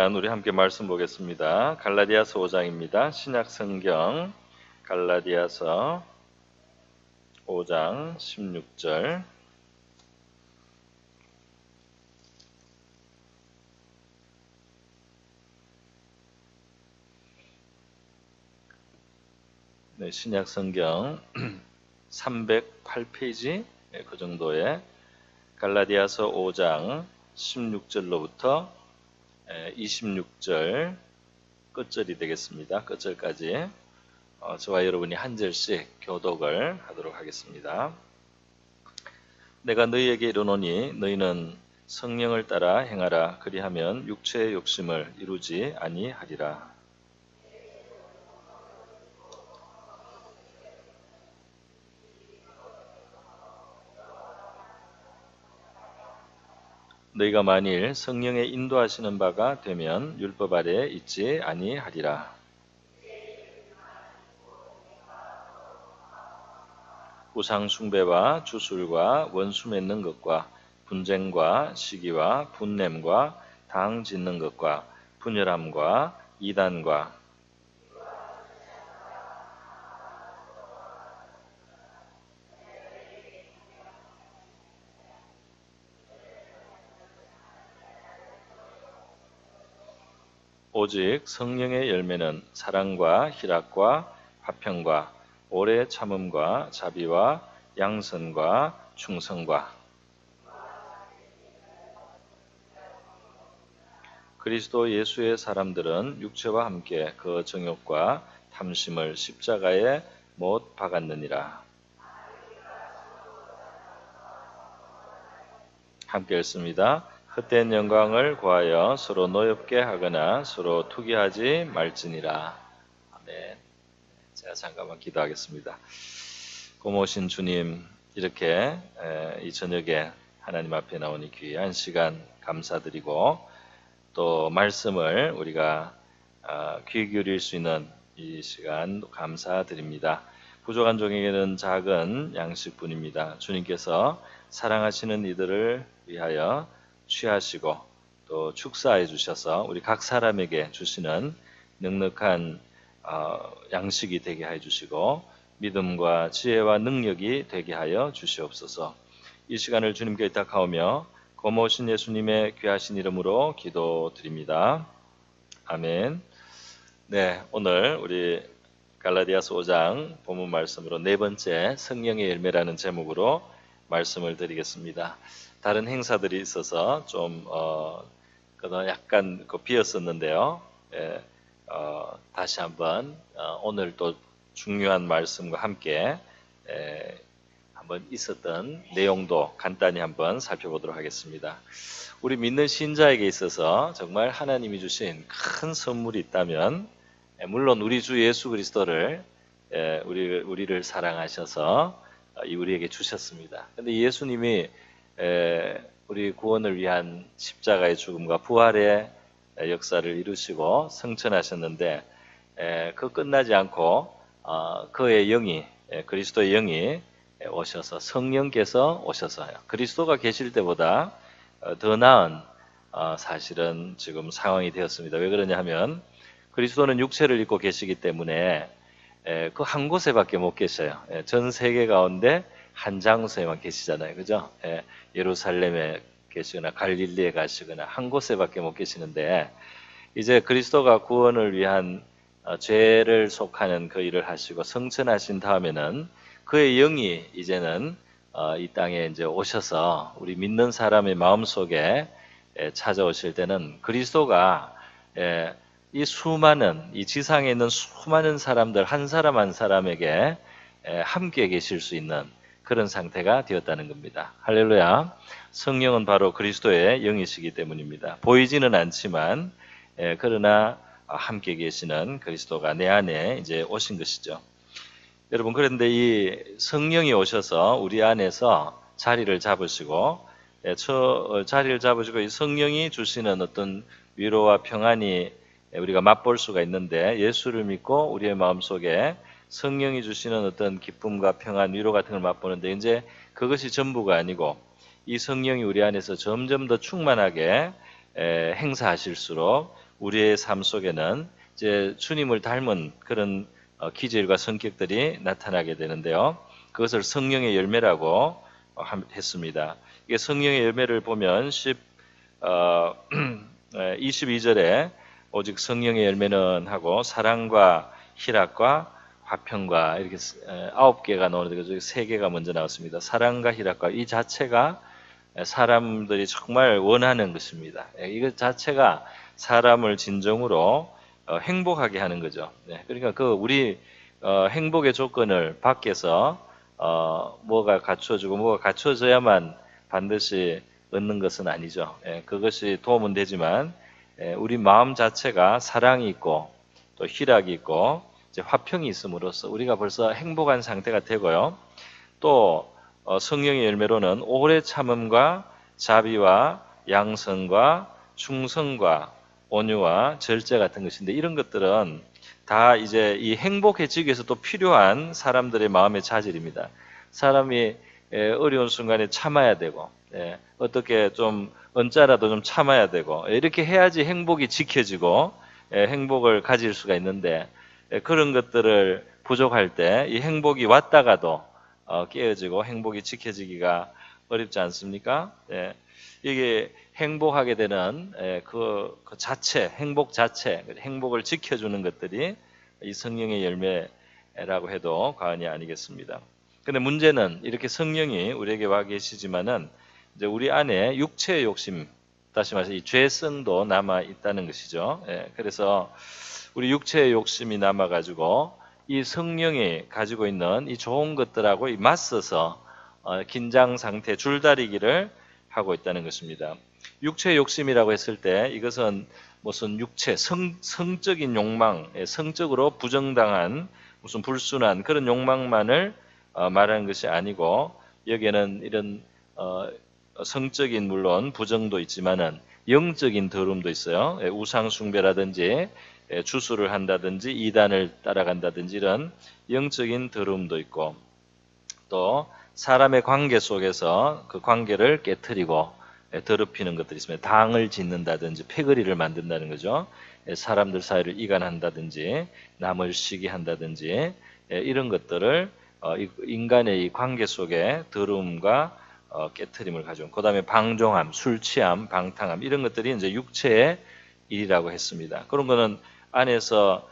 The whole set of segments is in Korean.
우리 함께 말씀 보겠습니다. 갈라디아서 5장입니다. 신약 성경 갈라디아서 5장 16절. 네, 신약 성경 308페이지 그 정도의 갈라디아서 5장 16절로부터 26절 끝절이 되겠습니다. 끝절까지 저와 여러분이 한 절씩 교독을 하도록 하겠습니다. 내가 너희에게 이르노니 너희는 성령을 따라 행하라. 그리하면 육체의 욕심을 이루지 아니하리라. 너희가 만일 성령의 인도하시는 바가 되면 율법 아래 있지 아니하리라. 우상 숭배와 주술과 원수 맺는 것과 분쟁과 시기와 분냄과 당 짓는 것과 분열함과 이단과 오직 성령의 열매는 사랑과 희락과 화평과 오래 참음과 자비와 양선과 충성과 그리스도 예수의 사람들은 육체와 함께 그 정욕과 탐심을 십자가에 못 박았느니라. 함께 읽습니다. 헛된 영광을 구하여 서로 노엽게 하거나 서로 투기하지 말지니라. 아멘. 제가 잠깐만 기도하겠습니다. 고모신 주님, 이렇게 이 저녁에 하나님 앞에 나오니 귀한 시간 감사드리고 또 말씀을 우리가 귀 기울일 수 있는 이 시간 감사드립니다. 부족한 종에게는 작은 양식뿐입니다. 주님께서 사랑하시는 이들을 위하여 취하시고 또 축사해 주셔서 우리 각 사람에게 주시는 넉넉한 양식이 되게 해 주시고 믿음과 지혜와 능력이 되게 하여 주시옵소서. 이 시간을 주님께 의탁하오며 고모신 예수님의 귀하신 이름으로 기도드립니다. 아멘. 네, 오늘 우리 갈라디아서 5장 본문 말씀으로 네 번째 성령의 열매라는 제목으로 말씀을 드리겠습니다. 다른 행사들이 있어서 좀 약간 비었었는데요. 다시 한번 오늘 또 중요한 말씀과 함께 한번 있었던 내용도 간단히 한번 살펴보도록 하겠습니다. 우리 믿는 신자에게 있어서 정말 하나님이 주신 큰 선물이 있다면 물론 우리 주 예수 그리스도를 우리를 사랑하셔서 우리에게 주셨습니다. 근데 예수님이 우리 구원을 위한 십자가의 죽음과 부활의 역사를 이루시고 승천하셨는데 그 끝나지 않고 그의 영이 그리스도의 영이 오셔서 성령께서 오셔서 그리스도가 계실 때보다 더 나은 사실은 지금 상황이 되었습니다. 왜 그러냐 하면 그리스도는 육체를 입고 계시기 때문에 그 한 곳에밖에 못 계셔요. 전 세계 가운데 한 장소에만 계시잖아요. 그죠? 예루살렘에 계시거나 갈릴리에 가시거나 한 곳에밖에 못 계시는데 이제 그리스도가 구원을 위한 죄를 속하는 그 일을 하시고 성천하신 다음에는 그의 영이 이제는 이 땅에 이제 오셔서 우리 믿는 사람의 마음속에 찾아오실 때는 그리스도가 이 지상에 있는 수많은 사람들 한 사람 한 사람에게 함께 계실 수 있는 그런 상태가 되었다는 겁니다. 할렐루야. 성령은 바로 그리스도의 영이시기 때문입니다. 보이지는 않지만 그러나 함께 계시는 그리스도가 내 안에 이제 오신 것이죠. 여러분, 그런데 이 성령이 오셔서 우리 안에서 자리를 잡으시고 이 성령이 주시는 어떤 위로와 평안이 우리가 맛볼 수가 있는데 예수를 믿고 우리의 마음속에 성령이 주시는 어떤 기쁨과 평안, 위로 같은 걸 맛보는데 이제 그것이 전부가 아니고 이 성령이 우리 안에서 점점 더 충만하게 행사하실수록 우리의 삶 속에는 이제 주님을 닮은 그런 기질과 성격들이 나타나게 되는데요. 그것을 성령의 열매라고 했습니다. 이게 성령의 열매를 보면 22절에 오직 성령의 열매는 하고 사랑과 희락과 화평과 이렇게 9개가 나오는데 그중에 3개가 먼저 나왔습니다. 사랑과 희락과 이 자체가 사람들이 정말 원하는 것입니다. 이것 자체가 사람을 진정으로 행복하게 하는 거죠. 그러니까 그 우리 행복의 조건을 밖에서 뭐가 갖추어주고 뭐가 갖추어져야만 반드시 얻는 것은 아니죠. 그것이 도움은 되지만 우리 마음 자체가 사랑이 있고 또 희락이 있고 이제 화평이 있음으로써 우리가 벌써 행복한 상태가 되고요. 또 성령의 열매로는 오래 참음과 자비와 양선과 충성과 온유와 절제 같은 것인데 이런 것들은 다 이제 이 행복해지기 위해서 또 필요한 사람들의 마음의 자질입니다. 사람이 어려운 순간에 참아야 되고 어떻게 좀 언짢아도 좀 참아야 되고 이렇게 해야지 행복이 지켜지고 행복을 가질 수가 있는데 그런 것들을 부족할 때 이 행복이 왔다가도 깨어지고 행복이 지켜지기가 어렵지 않습니까? 이게 행복하게 되는 그 자체, 행복 자체, 행복을 지켜주는 것들이 이 성령의 열매라고 해도 과언이 아니겠습니다. 근데 문제는 이렇게 성령이 우리에게 와 계시지만은 이제 우리 안에 육체의 욕심, 다시 말해서 이 죄성도 남아 있다는 것이죠. 그래서 우리 육체의 욕심이 남아 가지고 이 성령이 가지고 있는 이 좋은 것들하고 맞서서 긴장 상태, 줄다리기를 하고 있다는 것입니다. 육체의 욕심이라고 했을 때 이것은 무슨 육체, 성적인 욕망, 성적으로 부정당한 무슨 불순한 그런 욕망만을 말하는 것이 아니고 여기에는 이런 성적인 물론 부정도 있지만은 영적인 더러움도 있어요. 우상 숭배라든지 주술을 한다든지 이단을 따라간다든지 이런 영적인 더러움도 있고 또 사람의 관계 속에서 그 관계를 깨트리고 더럽히는 것들이 있습니다. 당을 짓는다든지 패거리를 만든다는 거죠. 사람들 사이를 이간한다든지 남을 시기한다든지 이런 것들을 인간의 이 관계 속에 더러움과 깨트림을 가져온. 그다음에 방종함, 술 취함, 방탕함 이런 것들이 이제 육체의 일이라고 했습니다. 그런 거는 안에서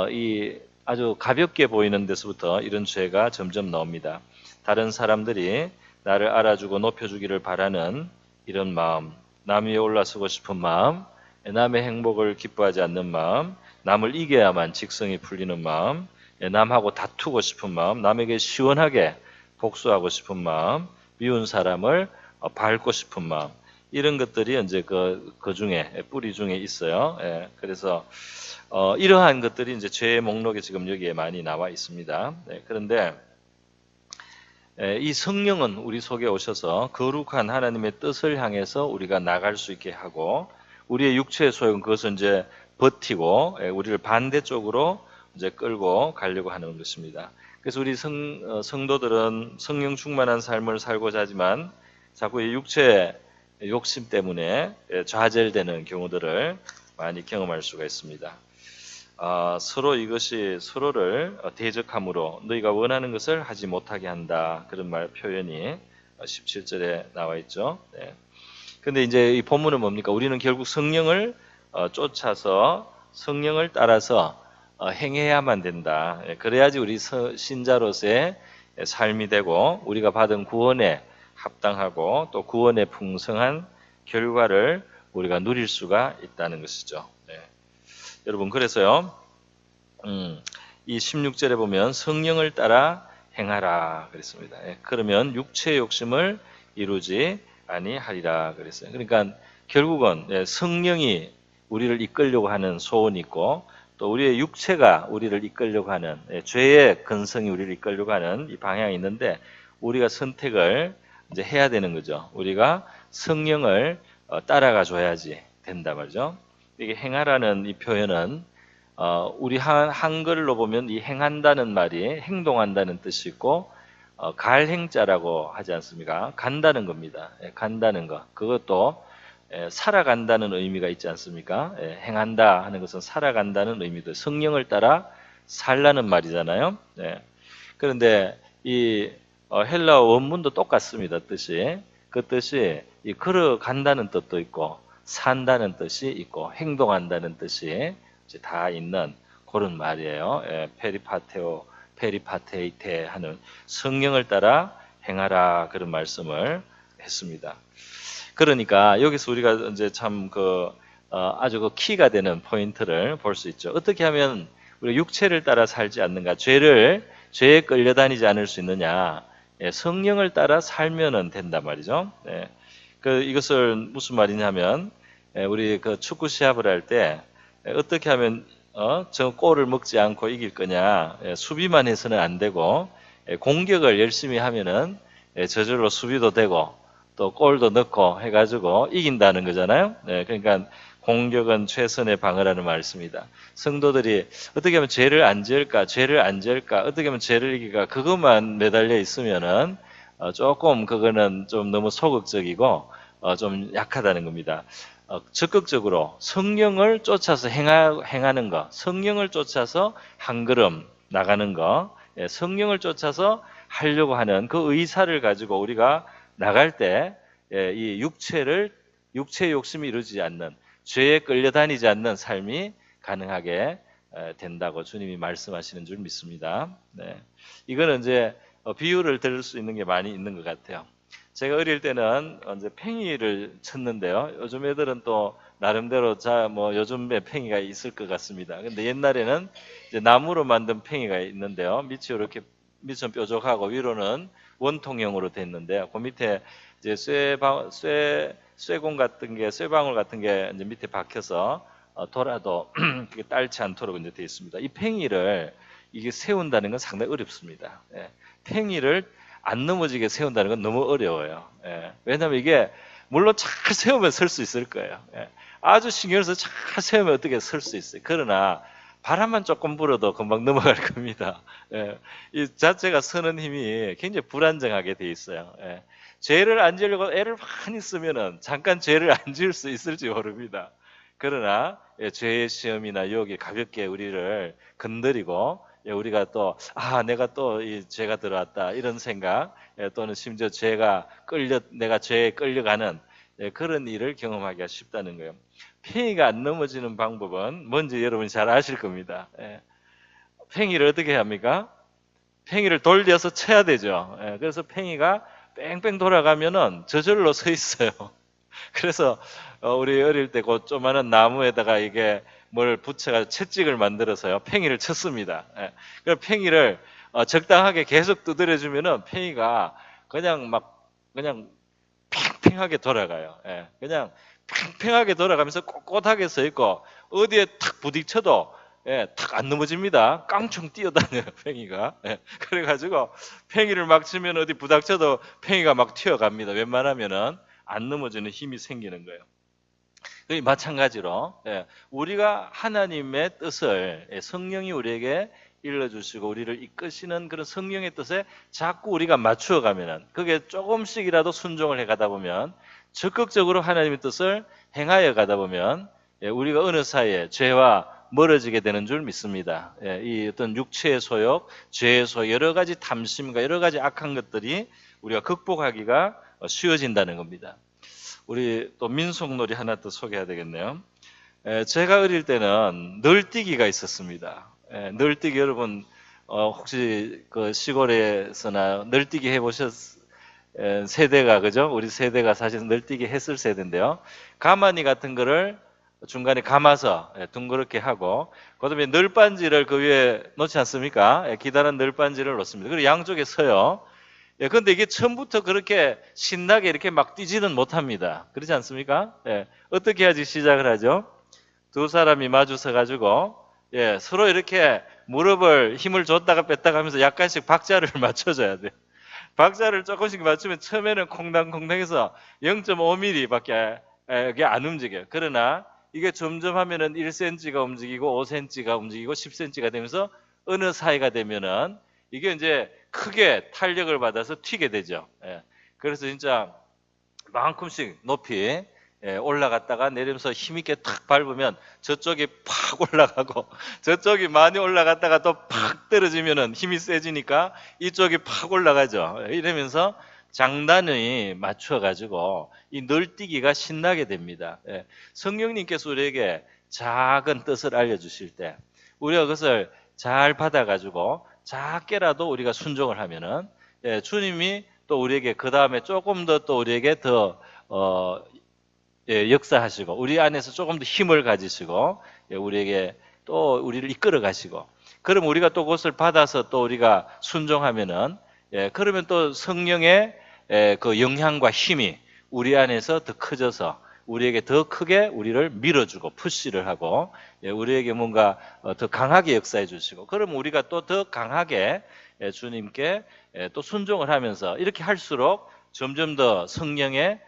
이 아주 가볍게 보이는 데서부터 이런 죄가 점점 나옵니다. 다른 사람들이 나를 알아주고 높여주기를 바라는 이런 마음, 남 위에 올라서고 싶은 마음, 남의 행복을 기뻐하지 않는 마음, 남을 이겨야만 직성이 풀리는 마음, 남하고 다투고 싶은 마음, 남에게 시원하게 복수하고 싶은 마음, 미운 사람을 밟고 싶은 마음, 이런 것들이 이제 그 중에 뿌리 중에 있어요. 그래서 이러한 것들이 이제 죄의 목록에 지금 여기에 많이 나와 있습니다. 그런데 이 성령은 우리 속에 오셔서 거룩한 하나님의 뜻을 향해서 우리가 나갈 수 있게 하고 우리의 육체의 소욕은 그것을 이제 버티고 우리를 반대쪽으로 이제 끌고 가려고 하는 것입니다. 그래서 우리 성도들은 성령 충만한 삶을 살고자 하지만 자꾸 이 육체의 욕심 때문에 좌절되는 경우들을 많이 경험할 수가 있습니다. 서로 이것이 서로를 대적함으로 너희가 원하는 것을 하지 못하게 한다. 그런 표현이 17절에 나와 있죠. 근데 이제 이 본문은 뭡니까? 우리는 결국 성령을 쫓아서 성령을 따라서 행해야만 된다. 그래야지 우리 신자로서의 삶이 되고 우리가 받은 구원에 합당하고 또 구원의 풍성한 결과를 우리가 누릴 수가 있다는 것이죠. 여러분 그래서요 이 16절에 보면 성령을 따라 행하라 그랬습니다. 그러면 육체의 욕심을 이루지 아니하리라 그랬어요. 그러니까 결국은 성령이 우리를 이끌려고 하는 소원이 있고 또 우리의 육체가 우리를 이끌려고 하는 죄의 근성이 우리를 이끌려고 하는 이 방향이 있는데 우리가 선택을 이제 해야 되는 거죠. 우리가 성령을 따라가 줘야지 된다 말이죠. 이게 행하라는 이 표현은 우리 한글로 보면 이 행한다는 말이 행동한다는 뜻이 있고 갈행자라고 하지 않습니까? 간다는 겁니다. 간다는 거. 그것도 살아간다는 의미가 있지 않습니까? 행한다 하는 것은 살아간다는 의미도 성령을 따라 살라는 말이잖아요. 그런데 이 헬라어 원문도 똑같습니다. 뜻이. 그 뜻이 이 걸어간다는 뜻도 있고 산다는 뜻이 있고 행동한다는 뜻이 이제 다 있는 그런 말이에요. 페리파테오, 페리파테이테 하는 성령을 따라 행하라 그런 말씀을 했습니다. 그러니까 여기서 우리가 이제 참 아주 그 키가 되는 포인트를 볼 수 있죠. 어떻게 하면 우리가 육체를 따라 살지 않는가? 죄에 끌려다니지 않을 수 있느냐? 성령을 따라 살면은 된단 말이죠. 이것을 무슨 말이냐면 우리 그 축구 시합을 할 때 어떻게 하면 저 골을 먹지 않고 이길 거냐? 수비만 해서는 안 되고 공격을 열심히 하면은 저절로 수비도 되고 또 골도 넣고 해가지고 이긴다는 거잖아요. 그러니까 공격은 최선의 방어라는 말씀이다. 성도들이 어떻게 하면 죄를 안 지을까, 어떻게 하면 죄를 이길까, 그것만 매달려 있으면은 조금 그거는 좀 너무 소극적이고 좀 약하다는 겁니다. 적극적으로 성령을 쫓아서 행하는 거, 성령을 쫓아서 한 걸음 나가는 거, 성령을 쫓아서 하려고 하는 그 의사를 가지고 우리가 나갈 때 이 육체의 욕심이 이루어지지 않는 죄에 끌려다니지 않는 삶이 가능하게 된다고 주님이 말씀하시는 줄 믿습니다. 이거는 이제 비유를 들을 수 있는 게 많이 있는 것 같아요. 제가 어릴 때는 이제 팽이를 쳤는데요. 요즘 애들은 또 나름대로 뭐 요즘에 팽이가 있을 것 같습니다. 근데 옛날에는 이제 나무로 만든 팽이가 있는데요. 밑은 뾰족하고 위로는 원통형으로 됐는데요. 그 밑에 이제 쇠공 같은 게, 쇠방울 같은 게 이제 밑에 박혀서 돌아도 그게 딸지 않도록 이제 되어 있습니다. 이 팽이를 이게 세운다는 건 상당히 어렵습니다. 팽이를 안 넘어지게 세운다는 건 너무 어려워요. 왜냐하면 이게 물론 잘 세우면 설 수 있을 거예요. 아주 신경을 써서 잘 세우면 어떻게 설 수 있어요. 그러나 바람만 조금 불어도 금방 넘어갈 겁니다. 이 자체가 서는 힘이 굉장히 불안정하게 돼 있어요. 죄를 안 지으려고 애를 많이 쓰면은 잠깐 죄를 안 지을 수 있을지 모릅니다. 그러나 죄의 시험이나 유혹이 가볍게 우리를 건드리고 우리가 또 내가 또 이 죄가 들어왔다 이런 생각 또는 심지어 내가 죄에 끌려가는 그런 일을 경험하기가 쉽다는 거예요. 팽이가 안 넘어지는 방법은 뭔지 여러분이 잘 아실 겁니다. 팽이를 어떻게 합니까? 팽이를 돌려서 쳐야 되죠. 그래서 팽이가 뺑뺑 돌아가면은 저절로 서 있어요. 그래서 우리 어릴 때 그 조그마한 나무에다가 이게 뭘 붙여가 채찍을 만들어서요 팽이를 쳤습니다. 그 팽이를 적당하게 계속 두드려주면은 팽이가 그냥 팽팽하게 돌아가요. 그냥 팽팽하게 돌아가면서 꼿꼿하게 서 있고 어디에 탁 부딪혀도 탁 안 넘어집니다. 깡총 뛰어다녀요 팽이가. 그래가지고 팽이를 막 치면 어디 부닥쳐도 팽이가 막 튀어갑니다. 웬만하면은 안 넘어지는 힘이 생기는 거예요. 마찬가지로 우리가 하나님의 뜻을 성령이 우리에게 일러주시고 우리를 이끄시는 그런 성령의 뜻에 자꾸 우리가 맞추어 가면은 그게 조금씩이라도 순종을 해가다 보면 적극적으로 하나님의 뜻을 행하여 가다 보면 우리가 어느 사이에 죄와 멀어지게 되는 줄 믿습니다. 이 어떤 육체의 소욕, 죄의 소욕, 여러 가지 탐심과 여러 가지 악한 것들이 우리가 극복하기가 쉬워진다는 겁니다. 우리 또 민속놀이 하나 더 소개해야 되겠네요. 제가 어릴 때는 널뛰기가 있었습니다. 널뛰기 여러분 혹시 그 시골에서나 널뛰기 세대가 그죠? 우리 세대가 사실 널뛰기 했을 세대인데요. 가마니 같은 거를 중간에 감아서 둥그렇게 하고 그다음에 널빤지를 그 위에 놓지 않습니까? 기다란 널빤지를 놓습니다. 그리고 양쪽에 서요. 그런데 이게 처음부터 그렇게 신나게 이렇게 막 뛰지는 못합니다. 그렇지 않습니까? 어떻게 해야지 시작을 하죠? 두 사람이 마주서 가지고 서로 이렇게 무릎을 힘을 줬다가 뺐다가 하면서 약간씩 박자를 맞춰줘야 돼요. 박자를 조금씩 맞추면 처음에는 콩당콩당해서 0.5mm밖에 이게 안 움직여요. 그러나 이게 점점 하면은 1cm가 움직이고 5cm가 움직이고 10cm가 되면서 어느 사이가 되면은 이게 이제 크게 탄력을 받아서 튀게 되죠. 그래서 진짜 만큼씩 높이 올라갔다가 내리면서 힘있게 탁 밟으면 저쪽이 팍 올라가고 저쪽이 많이 올라갔다가 또 팍 떨어지면은 힘이 세지니까 이쪽이 팍 올라가죠. 이러면서 장단이 맞춰가지고 이 널뛰기가 신나게 됩니다. 성령님께서 우리에게 작은 뜻을 알려주실 때 우리가 그것을 잘 받아가지고 작게라도 우리가 순종을 하면은 주님이 또 우리에게 그 다음에 조금 더 또 우리에게 더 역사하시고 우리 안에서 조금 더 힘을 가지시고 우리에게 또 우리를 이끌어 가시고 그럼 우리가 또 그것을 받아서 또 우리가 순종하면은 그러면 또 성령의 그 영향과 힘이 우리 안에서 더 커져서 우리에게 더 크게 우리를 밀어주고 푸시를 하고 우리에게 뭔가 더 강하게 역사해 주시고 그럼 우리가 또 더 강하게 주님께 또 순종을 하면서 이렇게 할수록 점점 더 성령의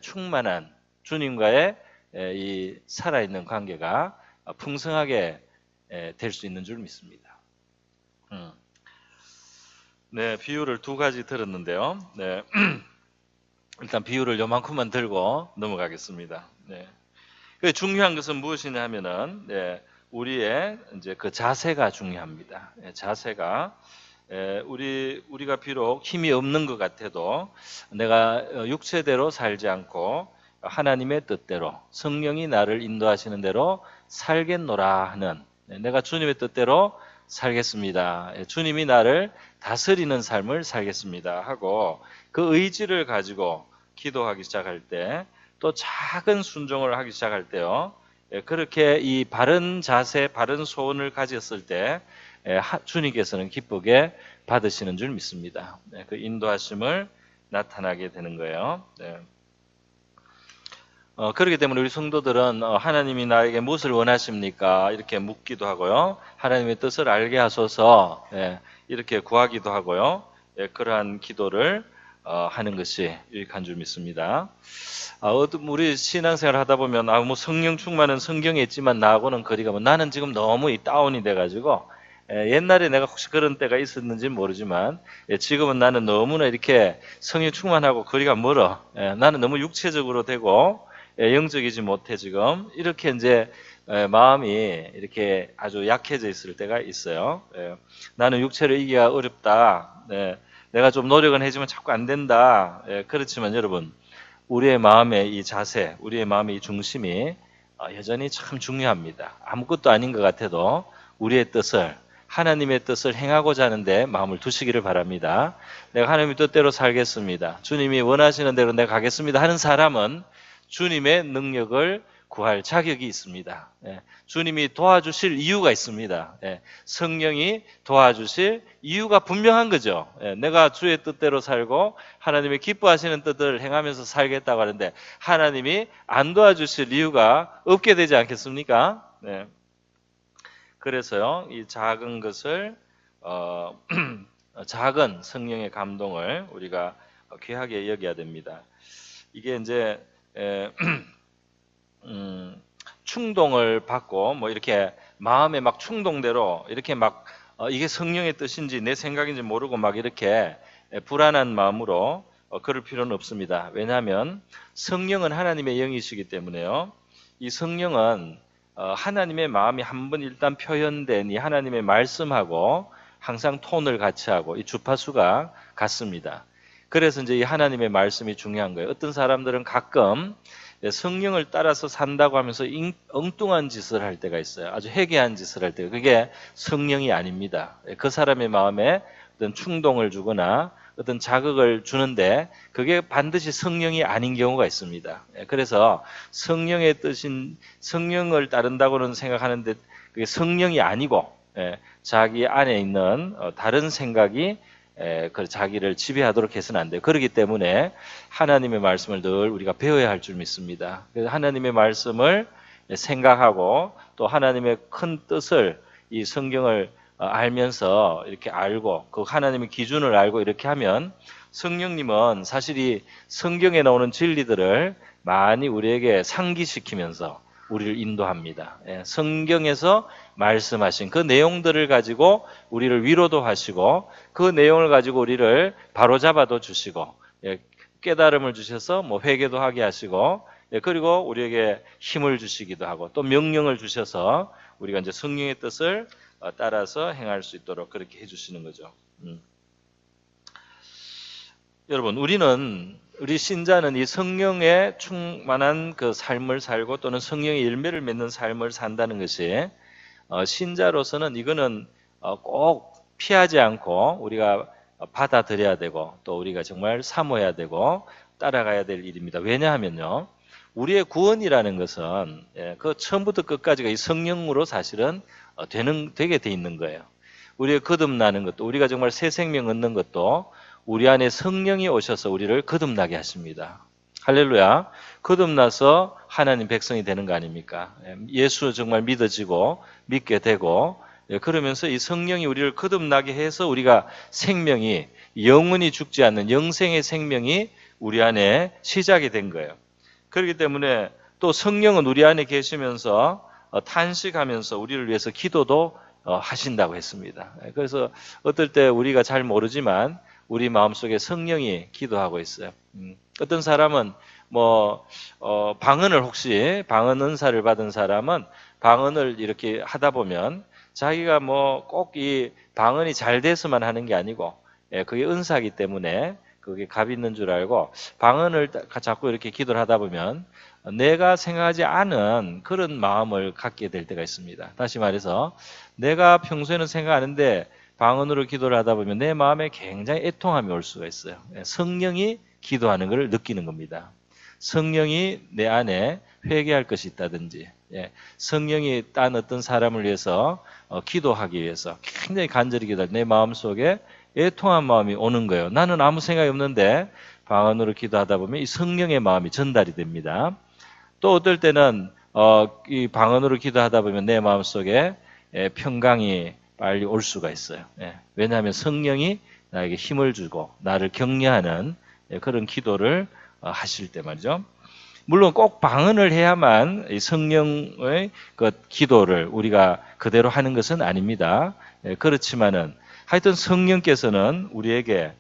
충만한 주님과의 이 살아있는 관계가 풍성하게 될 수 있는 줄 믿습니다. 네, 비유를 두 가지 들었는데요. 네. 일단 비유를 요만큼만 들고 넘어가겠습니다. 네. 중요한 것은 무엇이냐 하면은 우리의 이제 그 자세가 중요합니다. 자세가 우리가 비록 힘이 없는 것 같아도 내가 육체대로 살지 않고 하나님의 뜻대로 성령이 나를 인도하시는 대로 살겠노라 하는 내가 주님의 뜻대로 살겠습니다. 주님이 나를 다스리는 삶을 살겠습니다 하고 그 의지를 가지고 기도하기 시작할 때 또 작은 순종을 하기 시작할 때요. 그렇게 이 바른 자세, 바른 소원을 가졌을 때 주님께서는 기쁘게 받으시는 줄 믿습니다. 그 인도하심을 나타나게 되는 거예요. 그렇기 때문에 우리 성도들은 하나님이 나에게 무엇을 원하십니까? 이렇게 묻기도 하고요. 하나님의 뜻을 알게 하소서 이렇게 구하기도 하고요. 그러한 기도를 하는 것이 유익한 줄 믿습니다. 우리 신앙생활 하다 보면 뭐 성령 충만은 성경에 있지만 나하고는 거리가 나는 지금 너무 다운이 돼가지고 옛날에 내가 혹시 그런 때가 있었는지 모르지만 지금은 나는 너무나 이렇게 성령 충만하고 거리가 멀어. 나는 너무 육체적으로 되고 영적이지 못해 지금 이렇게 이제 마음이 이렇게 아주 약해져 있을 때가 있어요. 나는 육체를 이기기가 어렵다. 내가 좀 노력은 하지만 자꾸 안 된다. 그렇지만 여러분 우리의 마음의 이 자세, 우리의 마음의 이 중심이 여전히 참 중요합니다. 아무것도 아닌 것 같아도 우리의 뜻을 하나님의 뜻을 행하고자 하는데 마음을 두시기를 바랍니다. 내가 하나님의 뜻대로 살겠습니다. 주님이 원하시는 대로 내가 가겠습니다 하는 사람은 주님의 능력을 구할 자격이 있습니다. 주님이 도와주실 이유가 있습니다. 성령이 도와주실 이유가 분명한 거죠. 내가 주의 뜻대로 살고 하나님의 기뻐하시는 뜻을 행하면서 살겠다고 하는데 하나님이 안 도와주실 이유가 없게 되지 않겠습니까? 그래서요, 이 작은 것을 작은 성령의 감동을 우리가 귀하게 여겨야 됩니다. 이게 이제 충동을 받고 뭐 이렇게 마음에 막 충동대로 이렇게 막 이게 성령의 뜻인지 내 생각인지 모르고 막 이렇게 불안한 마음으로 그럴 필요는 없습니다. 왜냐하면 성령은 하나님의 영이시기 때문에요. 이 성령은 하나님의 마음이 한번 일단 표현된 이 하나님의 말씀하고 항상 톤을 같이 하고 이 주파수가 같습니다. 그래서 이제 이 하나님의 말씀이 중요한 거예요. 어떤 사람들은 가끔 성령을 따라서 산다고 하면서 엉뚱한 짓을 할 때가 있어요. 아주 해괴한 짓을 할 때. 그게 성령이 아닙니다. 그 사람의 마음에 어떤 충동을 주거나 어떤 자극을 주는데 그게 반드시 성령이 아닌 경우가 있습니다. 그래서 성령의 뜻인 성령을 따른다고는 생각하는데 그게 성령이 아니고 자기 안에 있는 다른 생각이 자기를 지배하도록 해서는 안 돼요. 그렇기 때문에 하나님의 말씀을 늘 우리가 배워야 할 줄 믿습니다. 그래서 하나님의 말씀을 생각하고 또 하나님의 큰 뜻을 이 성경을 알면서 이렇게 알고 그 하나님의 기준을 알고 이렇게 하면 성령님은 사실 이 성경에 나오는 진리들을 많이 우리에게 상기시키면서 우리를 인도합니다. 성경에서 말씀하신 그 내용들을 가지고 우리를 위로도 하시고 그 내용을 가지고 우리를 바로잡아도 주시고 깨달음을 주셔서 뭐 회개도 하게 하시고 그리고 우리에게 힘을 주시기도 하고 또 명령을 주셔서 우리가 이제 성령의 뜻을 따라서 행할 수 있도록 그렇게 해주시는 거죠. 여러분, 우리 신자는 이 성령에 충만한 그 삶을 살고 또는 성령의 열매를 맺는 삶을 산다는 것이 신자로서는 이거는 꼭 피하지 않고 우리가 받아들여야 되고 또 우리가 정말 사모해야 되고 따라가야 될 일입니다. 왜냐하면요, 우리의 구원이라는 것은 그 처음부터 끝까지가 이 성령으로 사실은 되게 돼 있는 거예요. 우리의 거듭나는 것도, 우리가 정말 새 생명 얻는 것도 우리 안에 성령이 오셔서 우리를 거듭나게 하십니다. 할렐루야. 거듭나서 하나님 백성이 되는 거 아닙니까? 예수 정말 믿어지고 믿게 되고 그러면서 이 성령이 우리를 거듭나게 해서 우리가 생명이 영원히 죽지 않는 영생의 생명이 우리 안에 시작이 된 거예요. 그렇기 때문에 또 성령은 우리 안에 계시면서 탄식하면서 우리를 위해서 기도도 하신다고 했습니다. 그래서 어떨 때 우리가 잘 모르지만 우리 마음속에 성령이 기도하고 있어요. 어떤 사람은 혹시 방언 은사를 받은 사람은 방언을 이렇게 하다 보면 자기가 꼭 이 방언이 잘 돼서만 하는 게 아니고 그게 은사이기 때문에 그게 값 있는 줄 알고 방언을 자꾸 이렇게 기도를 하다 보면 내가 생각하지 않은 그런 마음을 갖게 될 때가 있습니다. 다시 말해서 내가 평소에는 생각하는데 방언으로 기도를 하다 보면 내 마음에 굉장히 애통함이 올 수가 있어요. 성령이 기도하는 것을 느끼는 겁니다. 성령이 내 안에 회개할 것이 있다든지 성령이 딴 어떤 사람을 위해서 기도하기 위해서 굉장히 간절히 기도할 내 마음속에 애통한 마음이 오는 거예요. 나는 아무 생각이 없는데 방언으로 기도하다 보면 이 성령의 마음이 전달이 됩니다. 또 어떨 때는 이 방언으로 기도하다 보면 내 마음속에 평강이 빨리 올 수가 있어요. 왜냐하면 성령이 나에게 힘을 주고 나를 격려하는 그런 기도를 하실 때 말이죠. 물론 꼭 방언을 해야만 성령의 그 기도를 우리가 그대로 하는 것은 아닙니다. 그렇지만은 하여튼 성령께서는 우리에게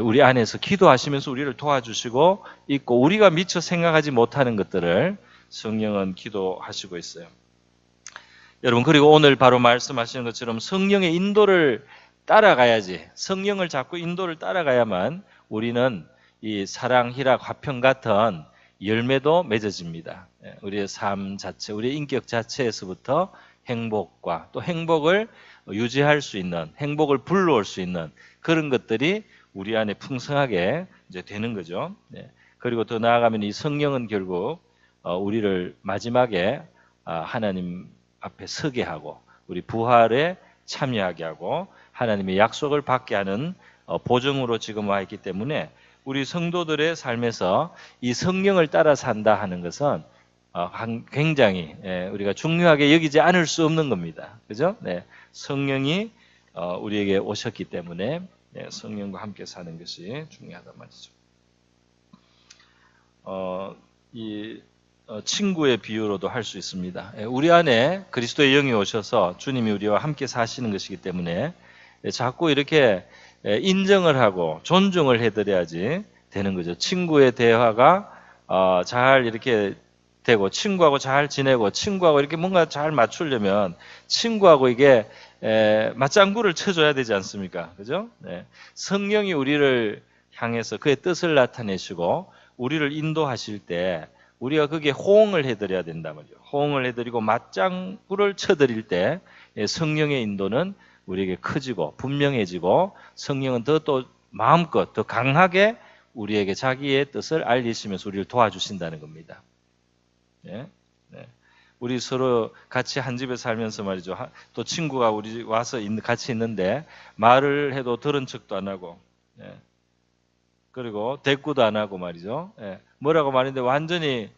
우리 안에서 기도하시면서 우리를 도와주시고 있고 우리가 미처 생각하지 못하는 것들을 성령은 기도하시고 있어요. 여러분, 그리고 오늘 바로 말씀하시는 것처럼 성령의 인도를 따라가야지, 성령을 자꾸 인도를 따라가야만 우리는 이 사랑, 희락, 화평 같은 열매도 맺어집니다. 우리의 삶 자체, 우리의 인격 자체에서부터 행복과 또 행복을 유지할 수 있는, 행복을 불러올 수 있는 그런 것들이 우리 안에 풍성하게 이제 되는 거죠. 그리고 더 나아가면 이 성령은 결국 우리를 마지막에 하나님 앞에 서게 하고 우리 부활에 참여하게 하고 하나님의 약속을 받게 하는 보증으로 지금 와 있기 때문에 우리 성도들의 삶에서 이 성령을 따라 산다 하는 것은 굉장히 우리가 중요하게 여기지 않을 수 없는 겁니다. 그죠? 성령이 우리에게 오셨기 때문에 성령과 함께 사는 것이 중요하단 말이죠. 이 친구의 비유로도 할 수 있습니다. 우리 안에 그리스도의 영이 오셔서 주님이 우리와 함께 사시는 것이기 때문에 자꾸 이렇게 인정을 하고 존중을 해드려야지 되는 거죠. 친구의 대화가 잘 이렇게 되고 친구하고 잘 지내고 친구하고 이렇게 뭔가 잘 맞추려면 친구하고 이게 맞장구를 쳐줘야 되지 않습니까? 그죠? 성령이 우리를 향해서 그의 뜻을 나타내시고 우리를 인도하실 때 우리가 거기에 호응을 해드려야 된단 말이죠. 호응을 해드리고 맞장구를 쳐드릴 때 성령의 인도는 우리에게 커지고 분명해지고 성령은 또 마음껏 더 강하게 우리에게 자기의 뜻을 알리시면서 우리를 도와주신다는 겁니다. 우리 서로 같이 한 집에 살면서 말이죠. 또 친구가 우리 와서 같이 있는데 말을 해도 들은 척도 안 하고 그리고 대꾸도 안 하고 말이죠. 뭐라고 말했는데 완전히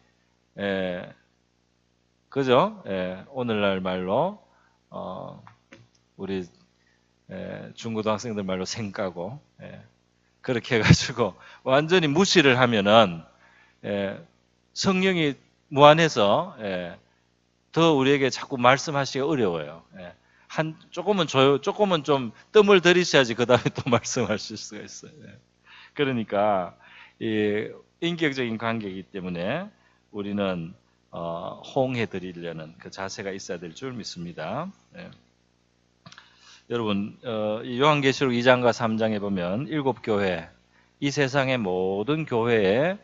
그죠? 오늘날 말로 우리 중고등학생들 말로 생까고 그렇게 해가지고 완전히 무시를 하면은 성령이 무한해서 더 우리에게 자꾸 말씀하시기가 어려워요. 조금은 좀 뜸을 들이셔야지 그 다음에 또 말씀하실 수가 있어요. 그러니까 이 인격적인 관계이기 때문에 우리는 호응해 드리려는 그 자세가 있어야 될 줄 믿습니다. 예. 여러분, 이 요한계시록 2장과 3장에 보면 7교회, 이 세상의 모든 교회의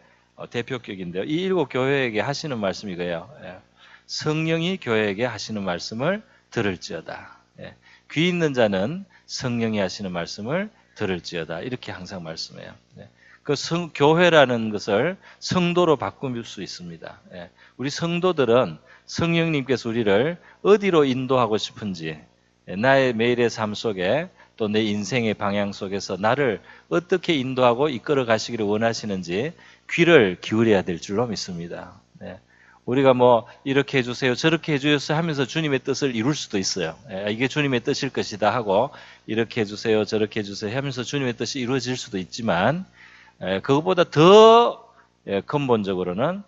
대표격인데요. 이 7교회에게 하시는 말씀이 이거예요. 예. 성령이 교회에게 하시는 말씀을 들을지어다. 예. 귀 있는 자는 성령이 하시는 말씀을 들을지어다. 이렇게 항상 말씀해요. 예. 그 교회라는 것을 성도로 바꿀 수 있습니다. 예. 우리 성도들은 성령님께서 우리를 어디로 인도하고 싶은지, 나의 매일의 삶 속에 또 내 인생의 방향 속에서 나를 어떻게 인도하고 이끌어 가시기를 원하시는지 귀를 기울여야 될 줄로 믿습니다. 네. 우리가 뭐 이렇게 해주세요 저렇게 해주세요 하면서 주님의 뜻을 이룰 수도 있어요. 이게 주님의 뜻일 것이다 하고 이렇게 해주세요 저렇게 해주세요 하면서 주님의 뜻이 이루어질 수도 있지만 그것보다 더 근본적으로는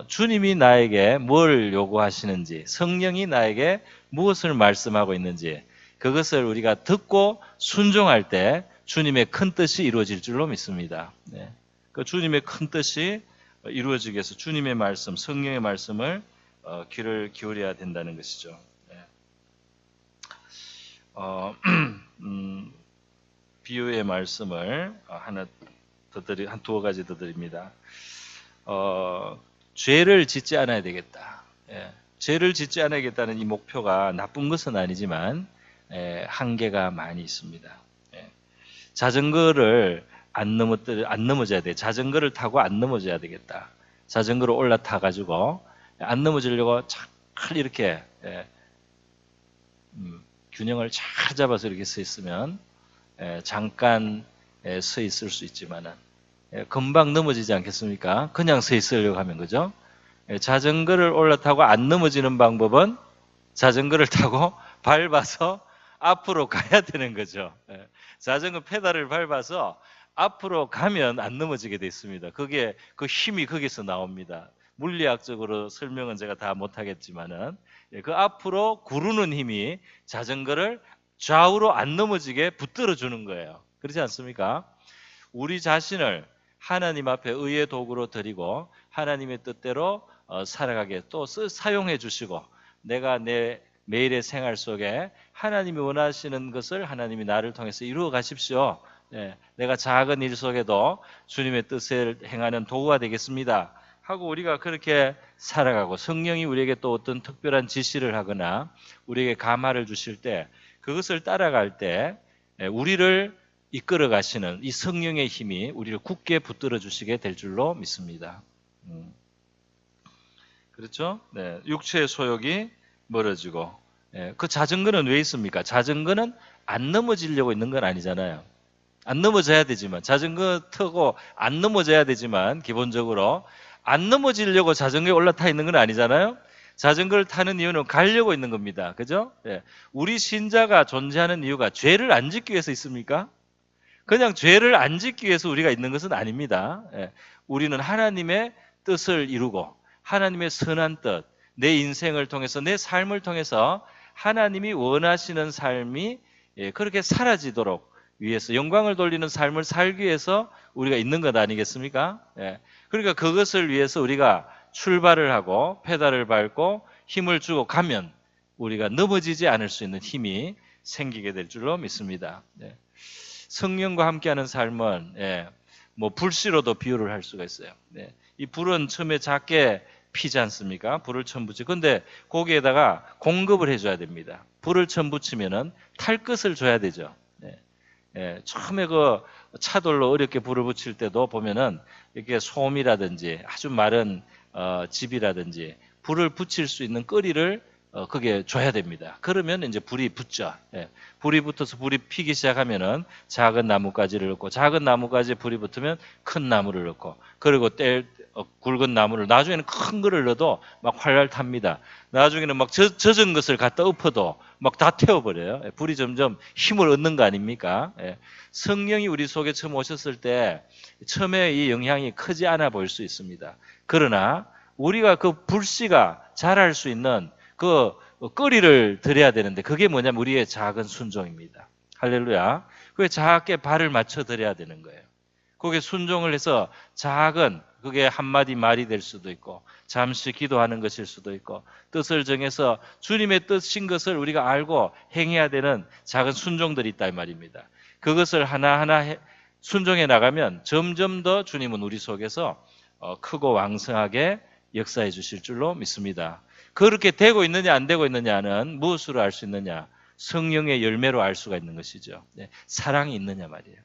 주님이 나에게 뭘 요구하시는지, 성령이 나에게 무엇을 말씀하고 있는지, 그것을 우리가 듣고 순종할 때 주님의 큰 뜻이 이루어질 줄로 믿습니다. 네. 그 주님의 큰 뜻이 이루어지기 위해서 주님의 말씀, 성령의 말씀을 귀를 기울여야 된다는 것이죠. 네. 비유의 말씀을 하나 더 한 두어 가지 더 드립니다. 죄를 짓지 않아야 되겠다. 예, 죄를 짓지 않아야겠다는 이 목표가 나쁜 것은 아니지만 한계가 많이 있습니다. 예, 자전거를 안 넘어져야 돼. 자전거를 타고 안 넘어져야 되겠다. 자전거로 올라타 가지고 안 넘어지려고 잘 이렇게 균형을 잘 잡아서 이렇게 서 있으면 잠깐 서 있을 수 있지만은 금방 넘어지지 않겠습니까? 그냥 서 있으려고 하면 그죠? 자전거를 올라타고 안 넘어지는 방법은 자전거를 타고 밟아서 앞으로 가야 되는 거죠. 자전거 페달을 밟아서 앞으로 가면 안 넘어지게 돼 있습니다. 그게 그 힘이 거기서 나옵니다. 물리학적으로 설명은 제가 다 못하겠지만은 그 앞으로 구르는 힘이 자전거를 좌우로 안 넘어지게 붙들어 주는 거예요. 그렇지 않습니까? 우리 자신을 하나님 앞에 의의 도구로 드리고 하나님의 뜻대로 살아가게 또 사용해 주시고 내가 내 매일의 생활 속에 하나님이 원하시는 것을 하나님이 나를 통해서 이루어 가십시오. 내가 작은 일 속에도 주님의 뜻을 행하는 도구가 되겠습니다. 하고 우리가 그렇게 살아가고 성령이 우리에게 또 어떤 특별한 지시를 하거나 우리에게 감화를 주실 때 그것을 따라갈 때 우리를 이끌어 가시는 이 성령의 힘이 우리를 굳게 붙들어 주시게 될 줄로 믿습니다. 그렇죠? 네, 육체의 소욕이 멀어지고 그 자전거는 왜 있습니까? 자전거는 안 넘어지려고 있는 건 아니잖아요. 안 넘어져야 되지만 자전거 타고 안 넘어져야 되지만 기본적으로 안 넘어지려고 자전거에 올라타 있는 건 아니잖아요. 자전거를 타는 이유는 가려고 있는 겁니다. 그죠? 우리 신자가 존재하는 이유가 죄를 안 짓기 위해서 있습니까? 그냥 죄를 안 짓기 위해서 우리가 있는 것은 아닙니다. 우리는 하나님의 뜻을 이루고 하나님의 선한 뜻, 내 인생을 통해서 내 삶을 통해서 하나님이 원하시는 삶이 그렇게 사라지도록 위해서 영광을 돌리는 삶을 살기 위해서 우리가 있는 것 아니겠습니까? 그러니까 그것을 위해서 우리가 출발을 하고 페달을 밟고 힘을 주고 가면 우리가 넘어지지 않을 수 있는 힘이 생기게 될 줄로 믿습니다. 성령과 함께하는 삶은 뭐 불씨로도 비유를 할 수가 있어요. 이 불은 처음에 작게 피지 않습니까? 불을 처음 붙이고 근데 거기에다가 공급을 해줘야 됩니다. 불을 처음 붙이면은 탈 것을 줘야 되죠. 처음에 그 차돌로 어렵게 불을 붙일 때도 보면은 이렇게 솜이라든지 아주 마른 집이라든지 불을 붙일 수 있는 거리를 그게 줘야 됩니다. 그러면 이제 불이 붙죠. 불이 붙어서 불이 피기 시작하면은 작은 나뭇가지를 넣고 작은 나뭇가지에 불이 붙으면 큰 나무를 넣고 그리고 굵은 나무를 나중에는 큰 거를 넣어도 막 활활 탑니다. 나중에는 막 젖은 것을 갖다 엎어도 막 다 태워버려요. 불이 점점 힘을 얻는 거 아닙니까? 성령이 우리 속에 처음 오셨을 때 처음에 이 영향이 크지 않아 보일 수 있습니다. 그러나 우리가 그 불씨가 자랄 수 있는 그 거리를 드려야 되는데 그게 뭐냐면 우리의 작은 순종입니다. 할렐루야. 그게 작게 발을 맞춰 드려야 되는 거예요. 거기에 순종을 해서 작은, 그게 한마디 말이 될 수도 있고 잠시 기도하는 것일 수도 있고 뜻을 정해서 주님의 뜻인 것을 우리가 알고 행해야 되는 작은 순종들이 있다 이 말입니다. 그것을 하나하나 순종해 나가면 점점 더 주님은 우리 속에서 크고 왕성하게 역사해 주실 줄로 믿습니다. 그렇게 되고 있느냐 안 되고 있느냐는 무엇으로 알 수 있느냐? 성령의 열매로 알 수가 있는 것이죠. 네, 사랑이 있느냐 말이에요.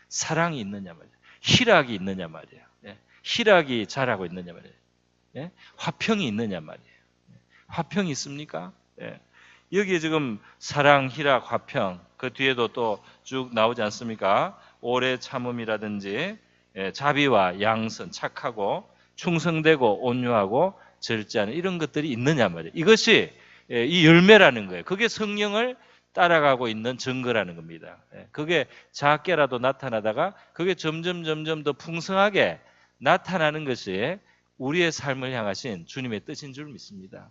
사랑이 있느냐 말이에요. 희락이 있느냐 말이에요. 네, 희락이 자라고 있느냐 말이에요. 네, 화평이 있느냐 말이에요. 네, 화평이 있습니까? 네, 여기에 지금 사랑, 희락, 화평 그 뒤에도 또 쭉 나오지 않습니까? 오래 참음이라든지 자비와 양선, 착하고 충성되고 온유하고 절제하는 이런 것들이 있느냐 말이에요. 이것이 이 열매라는 거예요. 그게 성령을 따라가고 있는 증거라는 겁니다. 그게 작게라도 나타나다가 그게 점점 더 풍성하게 나타나는 것이 우리의 삶을 향하신 주님의 뜻인 줄 믿습니다.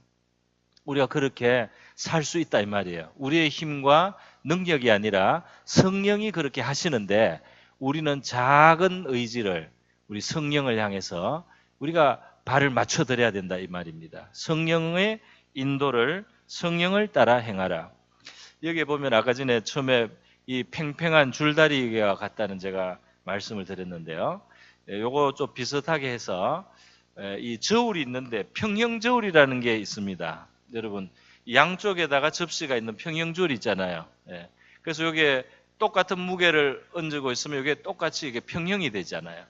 우리가 그렇게 살 수 있다 이 말이에요. 우리의 힘과 능력이 아니라 성령이 그렇게 하시는데 우리는 작은 의지를 우리 성령을 향해서 우리가 발을 맞춰드려야 된다 이 말입니다. 성령의 인도를 성령을 따라 행하라. 여기에 보면 아까 전에 처음에 이 팽팽한 줄다리기와 같다는 제가 말씀을 드렸는데요. 요거 좀 비슷하게 해서 이 저울이 있는데 평형 저울이라는 게 있습니다. 여러분 양쪽에다가 접시가 있는 평형 저울이 있잖아요. 그래서 여기에 똑같은 무게를 얹고 있으면 이게 똑같이 이게 평형이 되잖아요.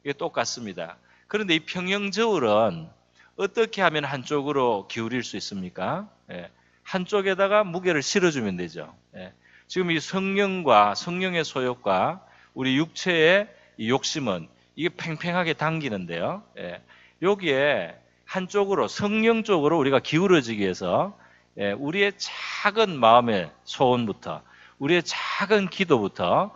이게 똑같습니다. 그런데 이 평형 저울은 어떻게 하면 한쪽으로 기울일 수 있습니까? 한쪽에다가 무게를 실어주면 되죠. 지금 이 성령과 성령의 소욕과 우리 육체의 이 욕심은 이게 팽팽하게 당기는데요. 여기에 한쪽으로 성령 쪽으로 우리가 기울어지기 위해서 우리의 작은 마음의 소원부터 우리의 작은 기도부터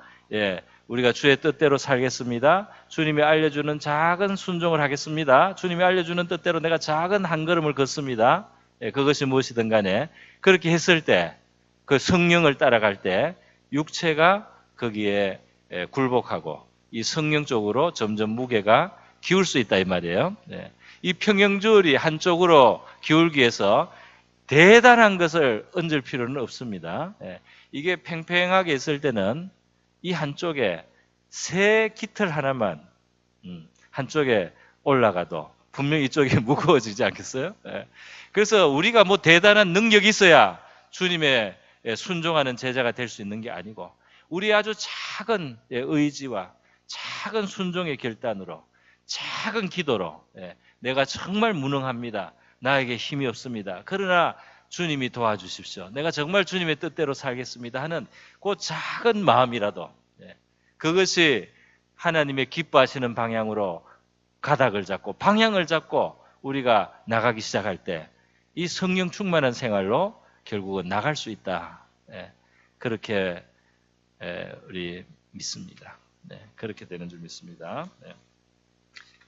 우리가 주의 뜻대로 살겠습니다. 주님이 알려주는 작은 순종을 하겠습니다. 주님이 알려주는 뜻대로 내가 작은 한 걸음을 걷습니다. 그것이 무엇이든 간에 그렇게 했을 때 그 성령을 따라갈 때 육체가 거기에 굴복하고 이 성령 쪽으로 점점 무게가 기울 수 있다 이 말이에요. 이 평형저울이 한쪽으로 기울기 위해서 대단한 것을 얹을 필요는 없습니다. 이게 팽팽하게 있을 때는 이 한쪽에 새 깃털 하나만 한쪽에 올라가도 분명히 이쪽이 무거워지지 않겠어요? 그래서 우리가 뭐 대단한 능력이 있어야 주님의 순종하는 제자가 될 수 있는 게 아니고 우리 아주 작은 의지와 작은 순종의 결단으로 작은 기도로 내가 정말 무능합니다. 나에게 힘이 없습니다. 그러나 주님이 도와주십시오. 내가 정말 주님의 뜻대로 살겠습니다 하는 그 작은 마음이라도 그것이 하나님의 기뻐하시는 방향으로 가닥을 잡고 방향을 잡고 우리가 나가기 시작할 때 이 성령 충만한 생활로 결국은 나갈 수 있다. 그렇게 우리 믿습니다. 그렇게 되는 줄 믿습니다.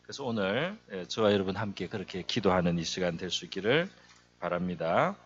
그래서 오늘 저와 여러분 함께 그렇게 기도하는 이 시간 될 수 있기를 바랍니다.